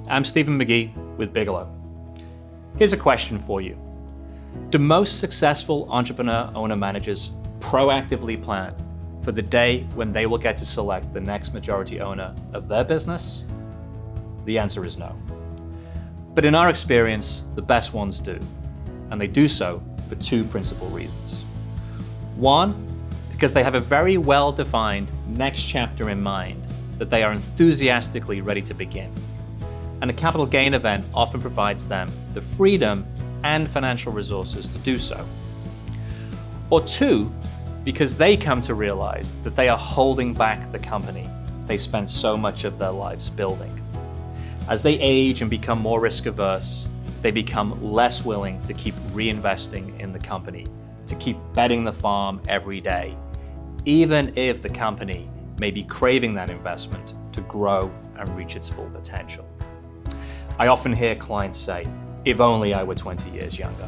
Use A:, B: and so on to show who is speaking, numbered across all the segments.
A: I'm Stephen McGee with Bigelow. Here's a question for you. Do most successful entrepreneur owner-managers proactively plan for the day when they will get to select the next majority owner of their business? The answer is no. But in our experience, the best ones do, and they do so for two principal reasons. One, because they have a very well-defined next chapter in mind that they are enthusiastically ready to begin. And a capital gain event often provides them the freedom and financial resources to do so. Or two, because they come to realize that they are holding back the company they spent so much of their lives building. As they age and become more risk averse, they become less willing to keep reinvesting in the company, to keep betting the farm every day, even if the company may be craving that investment to grow and reach its full potential. I often hear clients say, if only I were 20 years younger,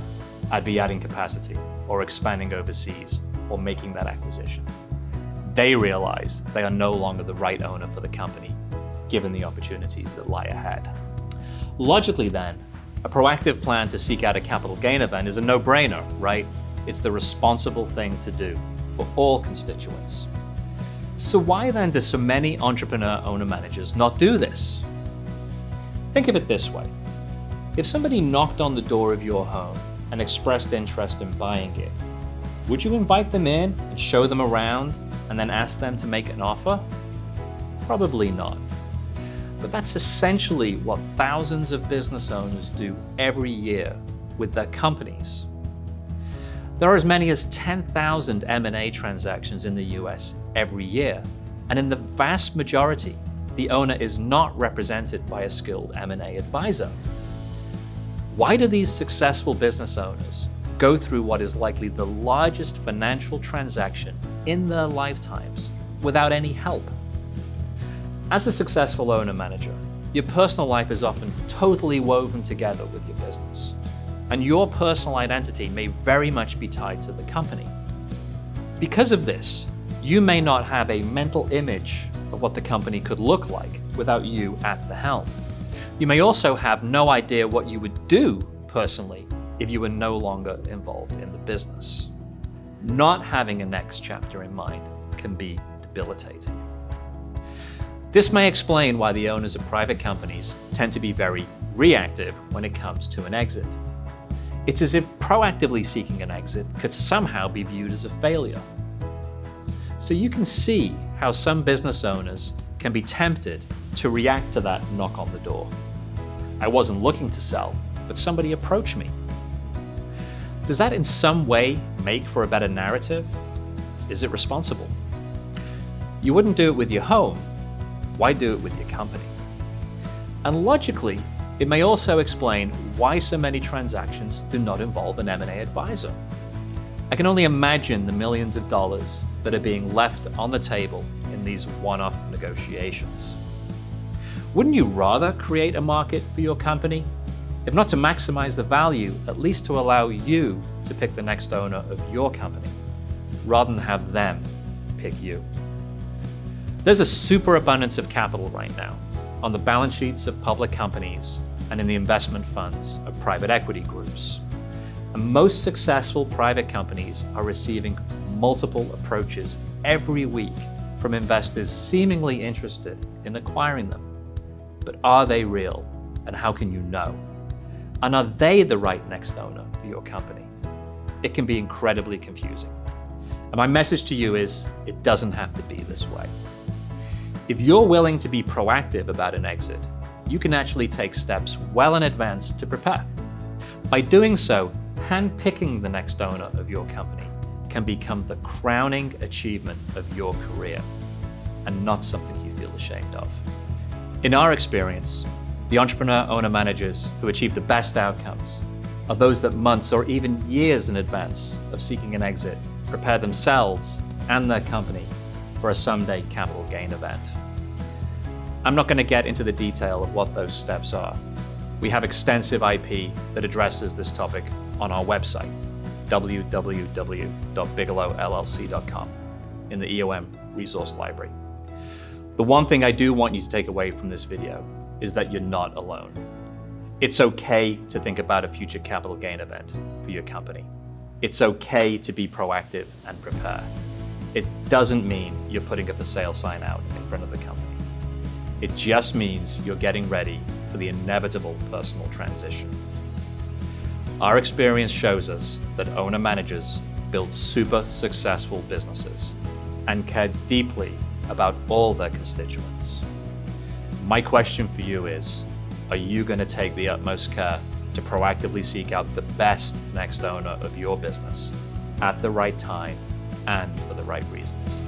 A: I'd be adding capacity or expanding overseas or making that acquisition. They realize they are no longer the right owner for the company, given the opportunities that lie ahead. Logically then, a proactive plan to seek out a capital gain event is a no-brainer, right? It's the responsible thing to do for all constituents. So why then do so many entrepreneur owner-managers not do this? Think of it this way. If somebody knocked on the door of your home and expressed interest in buying it, would you invite them in and show them around and then ask them to make an offer? Probably not. But that's essentially what thousands of business owners do every year with their companies. There are as many as 10,000 M&A transactions in the US every year, and in the vast majority, the owner is not represented by a skilled M&A advisor. Why do these successful business owners go through what is likely the largest financial transaction in their lifetimes without any help? As a successful owner-manager, your personal life is often totally woven together with your business, and your personal identity may very much be tied to the company. Because of this, you may not have a mental image of what the company could look like without you at the helm. You may also have no idea what you would do personally if you were no longer involved in the business. Not having a next chapter in mind can be debilitating. This may explain why the owners of private companies tend to be very reactive when it comes to an exit. It's as if proactively seeking an exit could somehow be viewed as a failure. So you can see how some business owners can be tempted to react to that knock on the door. I wasn't looking to sell, but somebody approached me. Does that in some way make for a better narrative? Is it responsible? You wouldn't do it with your home. Why do it with your company? And logically, it may also explain why so many transactions do not involve an M&A advisor. I can only imagine the millions of dollars that are being left on the table in these one-off negotiations. Wouldn't you rather create a market for your company? If not to maximize the value, at least to allow you to pick the next owner of your company, rather than have them pick you. There's a superabundance of capital right now on the balance sheets of public companies and in the investment funds of private equity groups. And most successful private companies are receiving multiple approaches every week from investors seemingly interested in acquiring them. But are they real, and how can you know? And are they the right next owner for your company? It can be incredibly confusing. And my message to you is, it doesn't have to be this way. If you're willing to be proactive about an exit, you can actually take steps well in advance to prepare. By doing so, handpicking the next owner of your company can become the crowning achievement of your career, and not something you feel ashamed of. In our experience, the entrepreneur owner-managers who achieve the best outcomes are those that months or even years in advance of seeking an exit prepare themselves and their company for a someday capital gain event. I'm not going to get into the detail of what those steps are. We have extensive IP that addresses this topic on our website, www.bigelowllc.com, in the EOM resource library. The one thing I do want you to take away from this video is that you're not alone. It's okay to think about a future capital gain event for your company. It's okay to be proactive and prepare. It doesn't mean you're putting up a sale sign out in front of the company. It just means you're getting ready for the inevitable personal transition. Our experience shows us that owner-managers build super successful businesses and care deeply about all their constituents. My question for you is, are you going to take the utmost care to proactively seek out the best next owner of your business at the right time and for the right reasons?